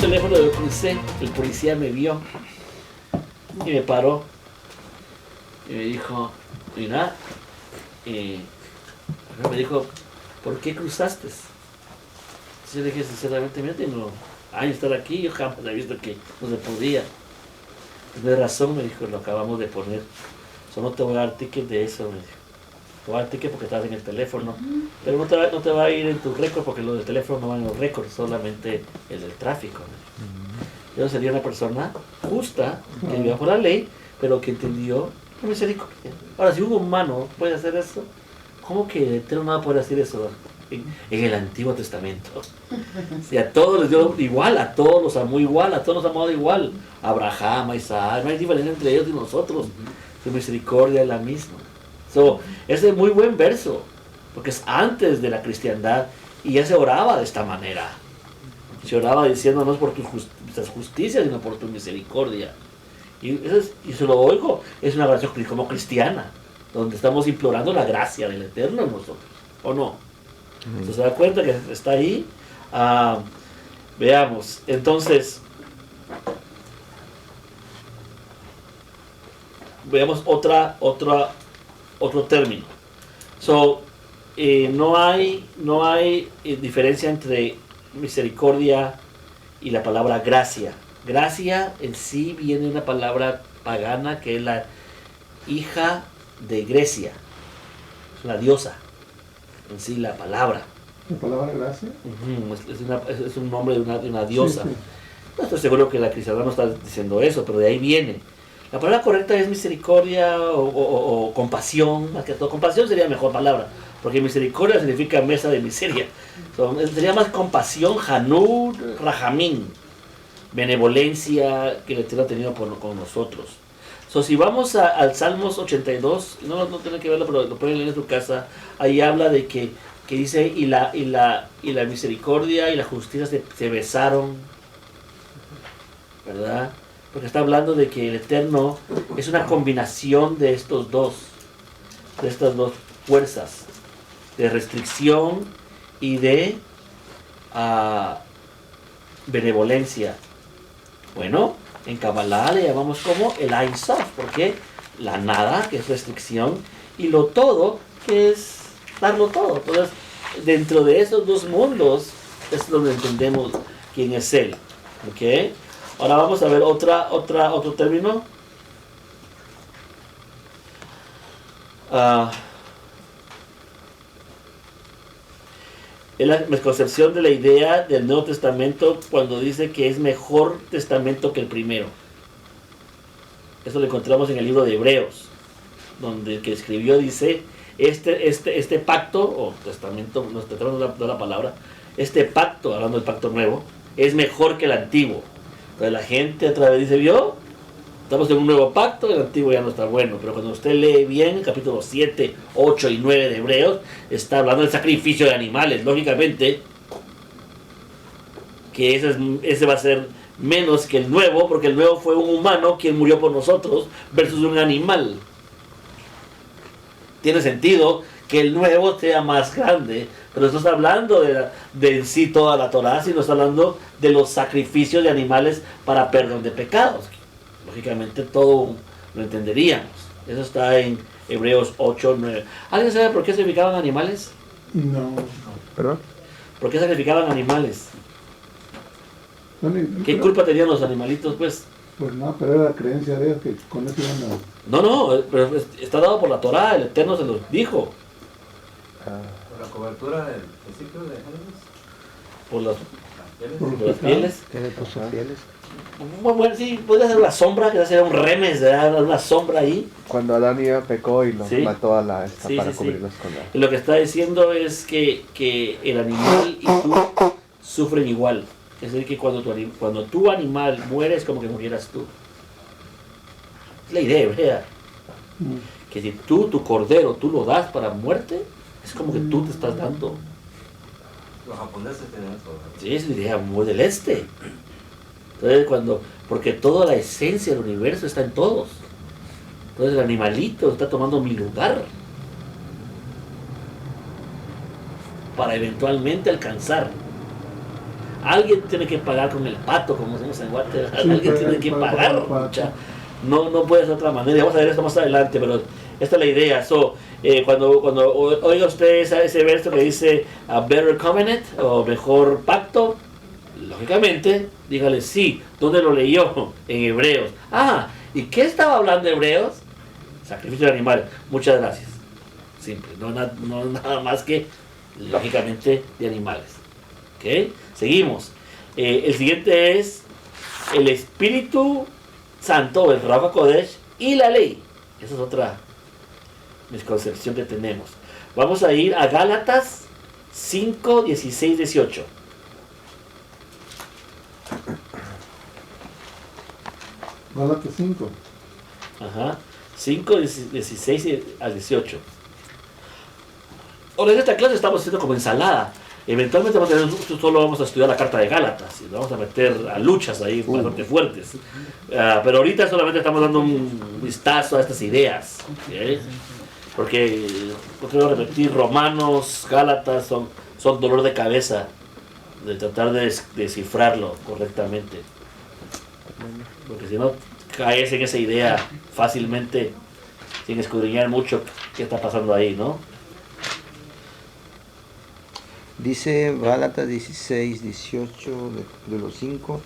teléfono, lo crucé, el policía me vio y me paró y me dijo, mira, me dijo, ¿por qué cruzaste? Entonces yo le dije sinceramente, mira, tengo años de estar aquí, yo jamás he visto que no se podía. Tienes razón, me dijo, lo acabamos de poner, solo no te voy a dar ticket de eso, me dijo. Te voy a dar ticket porque estás en el teléfono, pero no te va a ir en tu récord porque los del teléfono no van en los récords, solamente el del tráfico. Yo sería una persona justa, que vivió por la ley, pero que entendió la misericordia. Ahora, si un humano puede hacer eso, ¿cómo que el Eterno no va a poder hacer eso en el Antiguo Testamento? Si a todos les dio igual, a todos los amó igual, a todos los amó igual. A Abraham, a Isaac, no hay diferencia entre ellos y nosotros. Su misericordia es la misma. Ese es muy buen verso, porque es antes de la cristiandad y ya se oraba de esta manera. Se oraba diciendo no es por tus justicias, sino por tu misericordia. Y se lo oigo, es una oración como cristiana, donde estamos implorando la gracia del Eterno en nosotros, ¿o no? Entonces se da cuenta que está ahí. Veamos, entonces, veamos otro término. No hay diferencia entre misericordia y la palabra gracia. Gracia en sí viene de una palabra pagana que es la hija de Grecia. Es una diosa. En sí la palabra. ¿La palabra gracia? Es un nombre de una diosa. Sí, sí. No estoy seguro que la cristiandad no está diciendo eso, pero de ahí viene. La palabra correcta es misericordia o compasión, más que todo. Compasión sería la mejor palabra, porque misericordia significa mesa de miseria. Sería más compasión, Hanud, Rahamín, benevolencia que el Eterno ha tenido con nosotros. Si vamos al Salmos 82, no tienen que verlo, pero lo pueden leer en su casa, ahí habla de que dice, y la misericordia y la justicia se besaron, ¿verdad? Porque está hablando de que el Eterno es una combinación de estas dos fuerzas, de restricción y de benevolencia. Bueno, en Kabbalah le llamamos como el Ein Sof, porque la nada, que es restricción, y lo todo, que es darlo todo. Entonces, dentro de esos dos mundos es donde entendemos quién es Él. ¿Ok? Ahora vamos a ver otro término. Es la concepción de la idea del Nuevo Testamento cuando dice que es mejor testamento que el primero. Eso lo encontramos en el libro de Hebreos, donde el que escribió dice, este pacto, o testamento, no estoy tratando de la palabra, este pacto, hablando del pacto nuevo, es mejor que el antiguo. Entonces la gente otra vez dice, ¿vio? Estamos en un nuevo pacto, el antiguo ya no está bueno. Pero cuando usted lee bien, capítulo 7, 8 y 9 de Hebreos, está hablando del sacrificio de animales. Lógicamente, que ese va a ser menos que el nuevo, porque el nuevo fue un humano quien murió por nosotros, versus un animal. Tiene sentido que el nuevo sea más grande, pero no está hablando de en sí toda la Torá, sino está hablando de los sacrificios de animales para perdón de pecados. Lógicamente todo lo entenderíamos. Eso está en Hebreos 8, 9. ¿Alguien sabe por qué sacrificaban animales? No. ¿Perdón? ¿Por qué sacrificaban animales? ¿Qué culpa tenían los animalitos, pues? Pues no, pero era la creencia de ellos que con eso iban a... No, pero está dado por la Torá, el Eterno se los dijo. Por la cobertura del principio de Génesis. Por las Por pieles. Tiene por sus pieles. Bueno, sí, podría ser una sombra, que sería un remes, ¿verdad? Una sombra ahí. Cuando Adán y Eva pecó y los Sí. mató a la esta Sí, para sí, cubrirlos con la... Y lo que está diciendo es que el animal y tú sufren igual. Es decir, que cuando tu animal muere es como que murieras tú. Es la idea hebrea. Que si tu cordero, tú lo das para muerte, es como que tú te estás dando. Los japoneses tienen eso. Sí, es una idea muy del este. Entonces, porque toda la esencia del universo está en todos. Entonces el animalito está tomando mi lugar para eventualmente alcanzar Alguien tiene que pagar con el pato, como decimos en Guatemala. Sí, Alguien pero tiene que para pagar. el pato. Mucha. No puede ser de otra manera. Vamos a ver esto más adelante, pero esta es la idea. Cuando oiga usted ese verso que dice a better covenant o mejor pacto, lógicamente, dígale sí. ¿Dónde lo leyó? En Hebreos. ¿Y qué estaba hablando Hebreos? Sacrificio de animales. Muchas gracias. Simple. No nada más que, lógicamente, de animales. ¿Ok? Seguimos. El siguiente es el Espíritu Santo, el Ruach HaKodesh y la ley. Esa es otra misconcepción que tenemos. Vamos a ir a Gálatas 5, 16, 18. Gálatas 5. Ajá. 5, 16 al 18. Ahora en esta clase estamos haciendo como ensalada. Eventualmente solo vamos a estudiar la carta de Gálatas y nos vamos a meter a luchas ahí bastante fuertes. Pero ahorita solamente estamos dando un vistazo a estas ideas. ¿Okay? Porque, quiero repetir, Romanos, Gálatas son dolor de cabeza de tratar de descifrarlo correctamente. Porque si no, caes en esa idea fácilmente, sin escudriñar mucho qué está pasando ahí, ¿no? Dice Gálatas 16, 18 de los 5.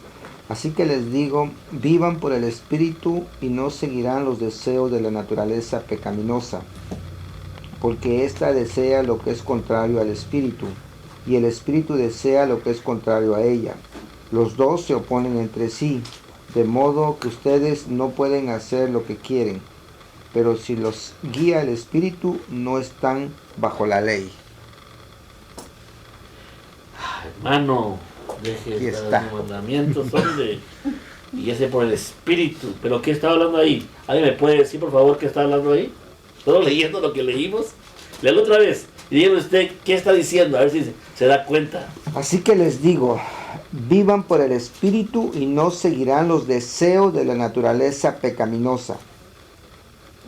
Así que les digo, vivan por el Espíritu y no seguirán los deseos de la naturaleza pecaminosa, porque ésta desea lo que es contrario al Espíritu, y el Espíritu desea lo que es contrario a ella. Los dos se oponen entre sí, de modo que ustedes no pueden hacer lo que quieren, pero si los guía el Espíritu, no están bajo la ley. Hermano, deje los mandamientos, hombre, y ese por el Espíritu. ¿Pero qué está hablando ahí? ¿Alguien me puede decir, por favor, qué está hablando ahí? ¿Solo leyendo lo que leímos? Léalo otra vez y dígame usted qué está diciendo, a ver si se da cuenta. Así que les digo, vivan por el Espíritu y no seguirán los deseos de la naturaleza pecaminosa,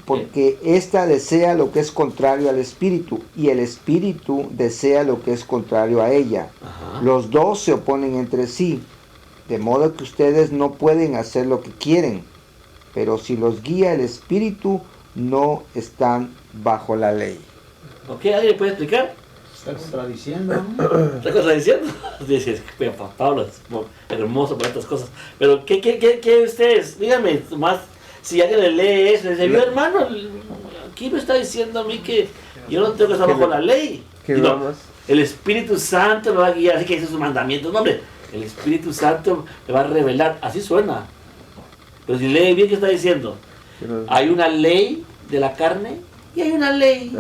porque ésta desea lo que es contrario al Espíritu, y el Espíritu desea lo que es contrario a ella. Ajá. Los dos se oponen entre sí, de modo que ustedes no pueden hacer lo que quieren, pero si los guía el Espíritu, no están bajo la ley. ¿Ok? ¿Alguien puede explicar? Está contradiciendo, ¿no? ¿Está contradiciendo? Dice, Pablo es hermoso por estas cosas. Pero, ¿qué ustedes? Díganme, más, si alguien le lee eso, le dice, yo hermano, aquí me está diciendo a mí que yo no tengo que estar bajo la ley. Que No, vamos. el Espíritu Santo me va a guiar, así que dice sus mandamientos. No, hombre, el Espíritu Santo me va a revelar, así suena. Pero si lee bien, ¿qué está diciendo? Hay una ley de la carne y hay una ley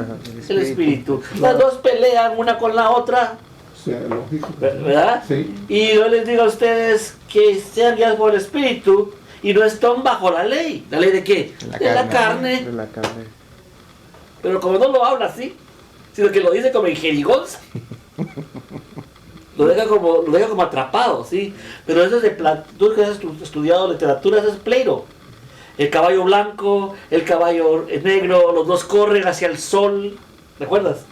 del Espíritu. Las dos pelean una con la otra, O sea, lógico. ¿verdad? Sí. Y yo les digo a ustedes que sean guiados por el Espíritu y no están bajo la ley. ¿La ley de qué? De la carne. De la carne. Pero como no lo habla así, sino que lo dice como en jerigonza. Lo deja como atrapado, ¿sí? Pero eso es de tú que has estudiado literatura, eso es Pleiro. El caballo blanco, el caballo negro, los dos corren hacia el sol, ¿recuerdas?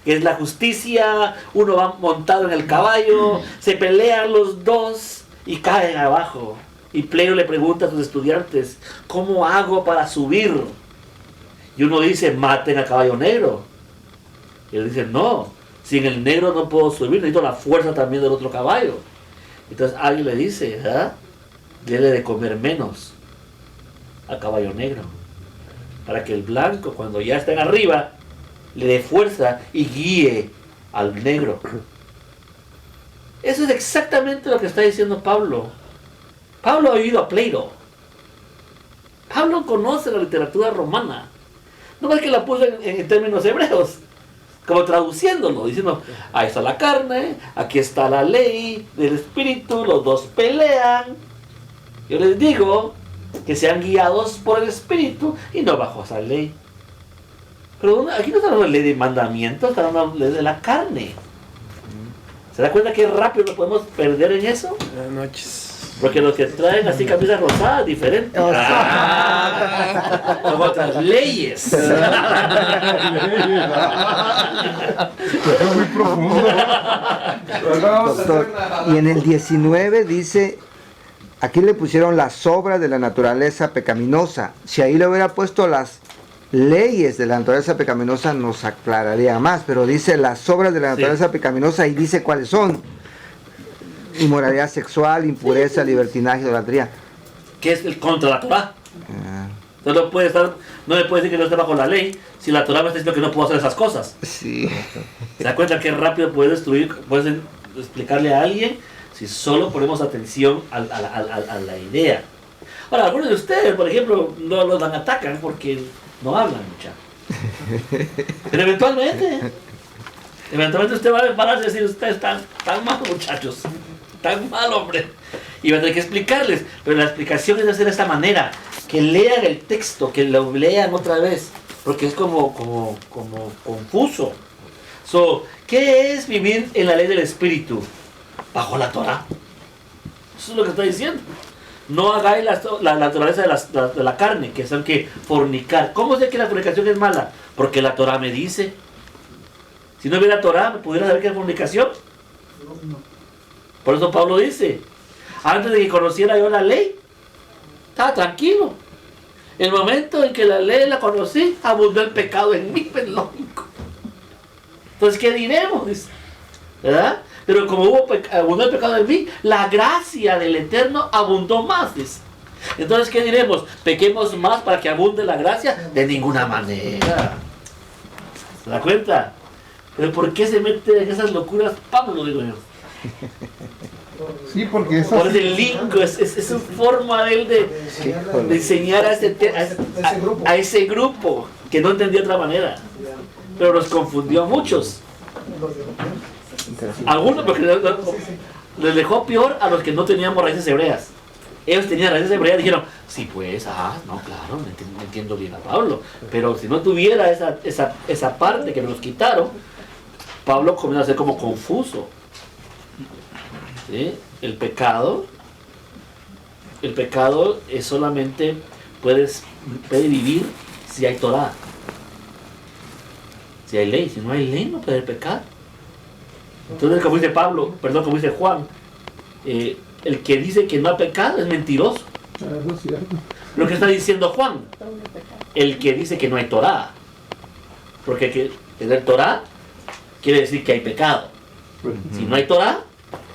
Que es la justicia, uno va montado en el caballo, se pelean los dos y caen abajo. Y Pleiro le pregunta a sus estudiantes, ¿cómo hago para subir? Y uno dice, maten al caballo negro. Y él dice, no, sin el negro no puedo subir, necesito la fuerza también del otro caballo. Entonces alguien le dice, dele de comer menos al caballo negro, para que el blanco, cuando ya estén arriba, le dé fuerza y guíe al negro. Eso es exactamente lo que está diciendo Pablo. Pablo ha oído a Pleiro. Pablo conoce la literatura romana. No más que la puso en términos hebreos, como traduciéndolo, diciendo, ahí está la carne, aquí está la ley del Espíritu, los dos pelean. Yo les digo que sean guiados por el Espíritu y no bajo esa ley. Pero aquí no está hablando de ley de mandamientos, está hablando de ley de la carne. ¿Se da cuenta qué rápido nos podemos perder en eso? Buenas noches. Porque los que traen así camisa rosada, diferente. Oh, sí. Son otras leyes. Eso es muy profundo. Pues vamos a Doctor, hacer una... y en el 19 dice, aquí le pusieron las obras de la naturaleza pecaminosa. Si ahí le hubiera puesto las leyes de la naturaleza pecaminosa, nos aclararía más, pero dice las obras de la naturaleza pecaminosa y dice cuáles son: inmoralidad sexual, impureza, libertinaje, idolatría. ¿Qué es el contra la Torah? Ah, Entonces no me puede decir que no esté bajo la ley si la Torah me está diciendo que no puedo hacer esas cosas. sí. ¿Se da cuenta qué rápido puedes destruir, puedes explicarle a alguien si solo ponemos atención a la idea? Ahora, algunos de ustedes, por ejemplo, no los atacan porque no hablan mucha. Pero eventualmente usted va a pararse y decir, ustedes están tan mal, muchachos, tan mal, hombre. Y va a tener que explicarles, pero la explicación es de hacer de esta manera, que lean el texto, que lo lean otra vez, porque es como confuso. ¿Qué es vivir en la ley del Espíritu? Bajo la Torah. Eso es lo que está diciendo. No hagáis la naturaleza de la carne, que son que fornicar. ¿Cómo sé que la fornicación es mala? Porque la Torah me dice. Si no hubiera Torah, ¿me pudiera saber qué es fornicación? Por eso Pablo dice, antes de que conociera yo la ley, estaba tranquilo. El momento en que la ley la conocí, abundó el pecado en mí, es lógico. Entonces, ¿qué diremos? Dice, ¿verdad? Pero como abundó el pecado en mí, la gracia del Eterno abundó más, dice. Entonces, ¿qué diremos? ¿Pequemos más para que abunde la gracia? De ninguna manera. ¿Se da cuenta? Pero ¿por qué se mete en esas locuras Pablo, digo yo? Sí, porque eso Por el link, es su forma de él de enseñar a ese grupo que no entendía de otra manera. Pero los confundió a muchos. Algunos porque les dejó peor a los que no teníamos raíces hebreas. Ellos tenían raíces hebreas y dijeron, sí pues, no, claro, me entiendo bien a Pablo. Pero si no tuviera esa parte que nos quitaron, Pablo comienza a ser como confuso. ¿Sí? El pecado es solamente puede vivir si hay Torah. Si hay ley, si no hay ley no puede pecar. Entonces, como dice como dice Juan, el que dice que no ha pecado es mentiroso. eso es cierto. Lo que está diciendo Juan, el que dice que no hay Torah, porque que tener Torah quiere decir que hay pecado. Si no hay Torah,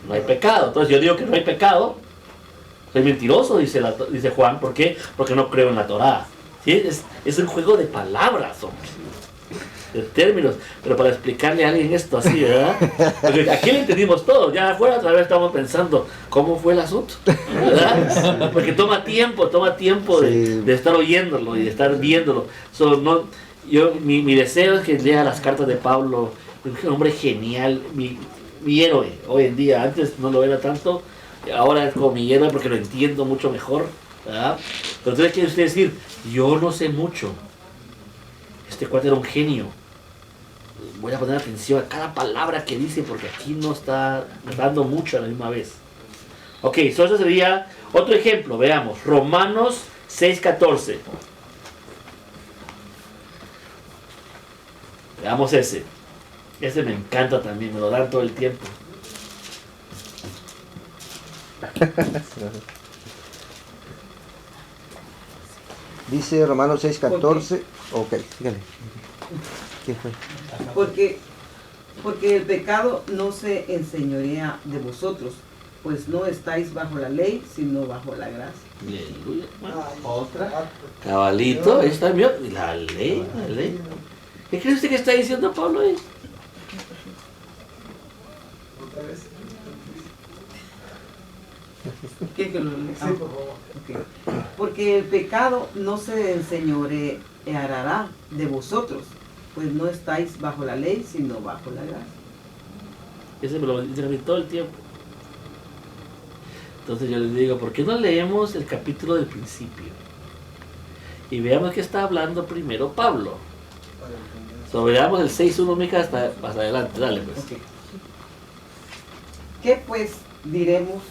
no hay pecado. Entonces yo digo que no hay pecado, soy mentiroso, dice Juan. ¿Por qué? Porque no creo en la Torah. ¿Sí? Es un juego de palabras, hombre, de términos, pero para explicarle a alguien esto así, ¿verdad? Porque aquí lo entendimos todo, ya afuera otra vez estamos pensando cómo fue el asunto, ¿verdad? Porque toma tiempo de estar oyéndolo y de estar viéndolo. Mi deseo es que lea las cartas de Pablo, un hombre genial, mi héroe hoy en día. Antes no lo era tanto, ahora es como mi héroe porque lo entiendo mucho mejor, ¿verdad? Pero entonces quiere usted decir, yo no sé mucho, este cuate era un genio, voy a poner atención a cada palabra que dice porque aquí no está dando mucho a la misma vez. Ok, eso sería otro ejemplo. Veamos, Romanos 6:14. Veamos ese me encanta también, me lo dan todo el tiempo. Dice Romanos 6:14. Ok, sígale. ¿Qué fue? Porque el pecado no se enseñorea de vosotros, pues no estáis bajo la ley, sino bajo la gracia. Aleluya. Otra. Cabalito, ahí está mío. La ley. ¿Qué cree usted que está diciendo Pablo ahí? ¿Quiere que lo lea? Sí, por favor. Okay. Porque el pecado no se enseñoreará de vosotros, pues no estáis bajo la ley, sino bajo la gracia. Ese me lo dicen a mí todo el tiempo. Entonces yo les digo, ¿por qué no leemos el capítulo del principio? Y veamos qué está hablando primero Pablo. Veamos el 6.1, Mica, hasta adelante. Dale, pues. Okay. ¿Qué pues diremos?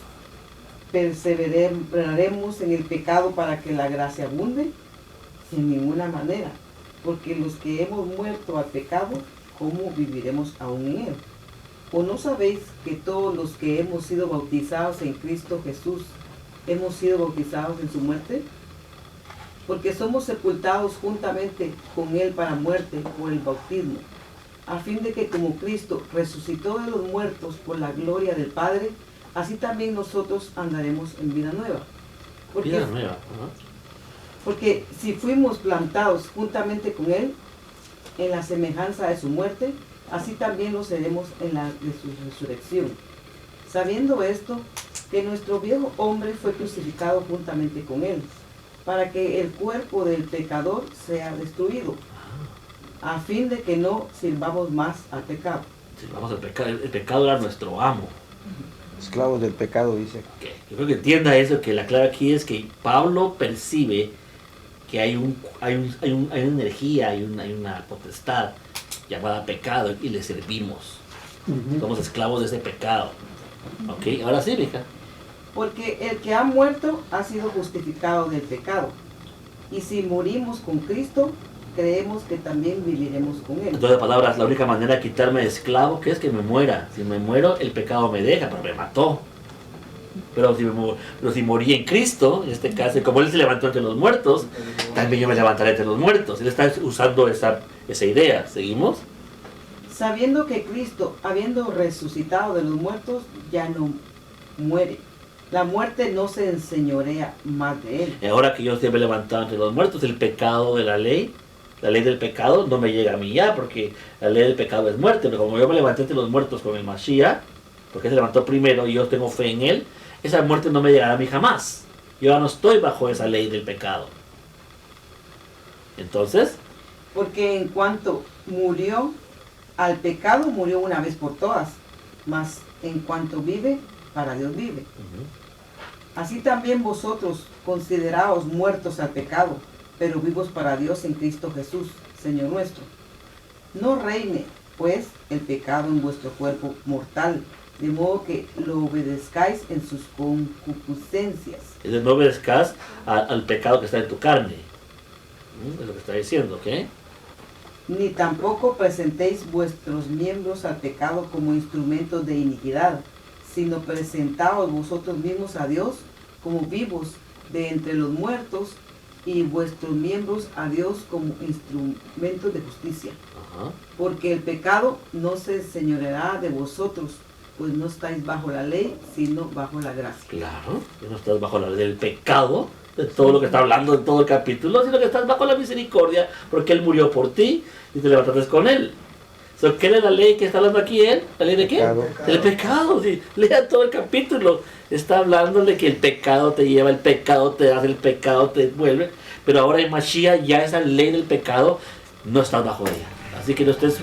perseveraremos en el pecado para que la gracia abunde? En ninguna manera, porque los que hemos muerto al pecado, ¿cómo viviremos aún en él? ¿O no sabéis que todos los que hemos sido bautizados en Cristo Jesús, hemos sido bautizados en su muerte? Porque somos sepultados juntamente con él para muerte por el bautismo, a fin de que como Cristo resucitó de los muertos por la gloria del Padre, así también nosotros andaremos en vida nueva. Vida nueva. Ajá. Porque si fuimos plantados juntamente con él en la semejanza de su muerte, así también lo seremos en la de su resurrección. Sabiendo esto, que nuestro viejo hombre fue crucificado juntamente con él, para que el cuerpo del pecador sea destruido, a fin de que no sirvamos más al pecado. Sirvamos al pecado. El pecado era nuestro amo. Esclavos del pecado, dice. Que yo creo que entienda eso, que la clave aquí es que Pablo percibe que hay una energía, hay una potestad llamada pecado y le servimos. Somos esclavos de ese pecado. ¿Ok? Ahora sí, mija. Porque el que ha muerto ha sido justificado del pecado. Y si morimos con Cristo, creemos que también viviremos con él. Entonces, palabras, la única manera de quitarme de esclavo, que es que me muera. Si me muero, el pecado me deja, pero me mató. Pero si morí en Cristo, en este caso, como Él se levantó entre los muertos, también yo me levantaré entre los muertos. Él está usando esa idea. ¿Seguimos? Sabiendo que Cristo, habiendo resucitado de los muertos, ya no muere. La muerte no se enseñorea más de él. Y ahora que yo estoy levantado entre los muertos, el pecado de la ley del pecado no me llega a mí ya, porque la ley del pecado es muerte. Pero como yo me levanté entre los muertos con el Mashiach, porque se levantó primero y yo tengo fe en él, esa muerte no me llegará a mí jamás. Yo ya no estoy bajo esa ley del pecado. Entonces, Porque en cuanto murió al pecado, murió una vez por todas, mas en cuanto vive, para Dios vive. Así también vosotros, consideraos muertos al pecado, pero vivos para Dios en Cristo Jesús, Señor nuestro. No reine, pues, el pecado en vuestro cuerpo mortal, de modo que lo obedezcáis en sus concupiscencias. es decir, no obedezcas al pecado que está en tu carne. Es lo que está diciendo, ¿ok? Ni tampoco presentéis vuestros miembros al pecado como instrumentos de iniquidad, sino presentaos vosotros mismos a Dios como vivos de entre los muertos y vuestros miembros a Dios como instrumentos de justicia. Ajá. Porque el pecado no se señoreará de vosotros, pues no estáis bajo la ley, sino bajo la gracia. Claro, que no estás bajo la ley del pecado, de todo lo que está hablando en todo el capítulo, sino que estás bajo la misericordia, porque Él murió por ti y te levantaste con Él. ¿Qué es la ley que está hablando aquí él? ¿La ley de qué? Pecado. Del pecado. Sí. Lea todo el capítulo. Está hablando de que el pecado te lleva, el pecado te hace, el pecado te vuelve. Pero ahora en Mashiach ya esa ley del pecado no estás bajo ella. Así que no estés